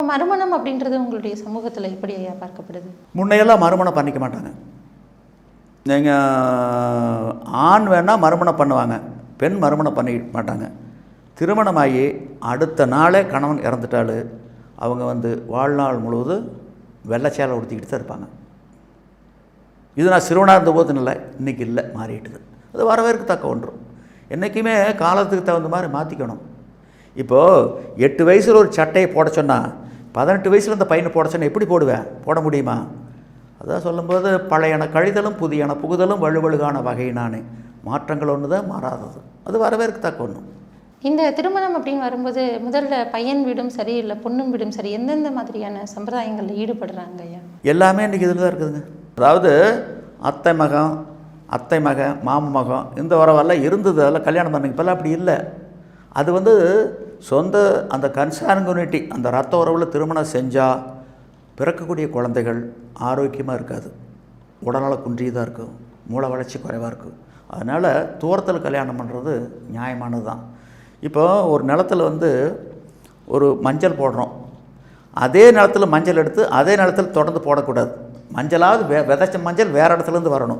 மறுமணம் அப்படின்றது உங்களுடைய சமூகத்தில் எப்படி ஐயா பார்க்கப்படுது? முன்னையெல்லாம் மறுமணம் பண்ணிக்க மாட்டாங்க. நீங்கள் ஆண் வேணால் மறுமணம் பண்ணுவாங்க, பெண் மறுமணம் பண்ணிக்க மாட்டாங்க. திருமணமாகி அடுத்த நாளே கணவன் இறந்துட்டால் அவங்க வாழ்நாள் முழுவதும் வெள்ளை சேலை உடுத்திக்கிட்டு தான் இருப்பாங்க. இது நான் சிறுவனாக இருந்தபோது இல்லை, இன்றைக்கி இல்லை, மாறிட்டுது. அது வரவேற்கத்தக்க ஒன்று. என்றைக்குமே காலத்துக்கு தகுந்த மாதிரி மாற்றிக்கணும். இப்போது 8 வயசில் ஒரு சட்டையை போட சொன்னால் 18 வயசில் இந்த பையனை போட சொன்னால் எப்படி போடுவேன்? போட முடியுமா? அதான் சொல்லும்போது பழையன கழிதலும் புதியன புகுதலும் வலுவழுகான வகையினானே, மாற்றங்கள் ஒன்று தான் மாறாதது. அது வரவேற்கத்தக்க ஒன்று. இந்த திருமணம் அப்படின்னு வரும்போது முதல்ல பையன் வீடும் சரி இல்லை பொண்ணும் வீடும் சரி எந்தெந்த மாதிரியான சம்பிரதாயங்களில் ஈடுபடுறாங்க ஐயா? எல்லாமே இன்றைக்கி இதில் தான் இருக்குதுங்க. அதாவது அத்தை மகன் மாமன் மகன் இந்த உறவெல்லாம் இருந்தது, அதெல்லாம் கல்யாணம் பண்ணி. இப்போல்லாம் அப்படி இல்லை. அது சொந்த அந்த கன்சாங்குனிட்டி, அந்த ரத்த உறவில் திருமணம் செஞ்சால் பிறக்கக்கூடிய குழந்தைகள் ஆரோக்கியமாக இருக்காது, உடல்நல குன்றியதாக இருக்கும், மூளை வளர்ச்சி குறைவாக இருக்கும். அதனால் தூரத்தில் கல்யாணம் பண்ணுறது நியாயமானது தான். இப்போ ஒரு நிலத்தில் ஒரு மஞ்சள் போடுறோம், அதே நிலத்தில் மஞ்சள் எடுத்து அதே நிலத்தில் தொடர்ந்து போடக்கூடாது. மஞ்சளாவது விதைச்ச மஞ்சள் வேறு இடத்துலேருந்து வரணும்.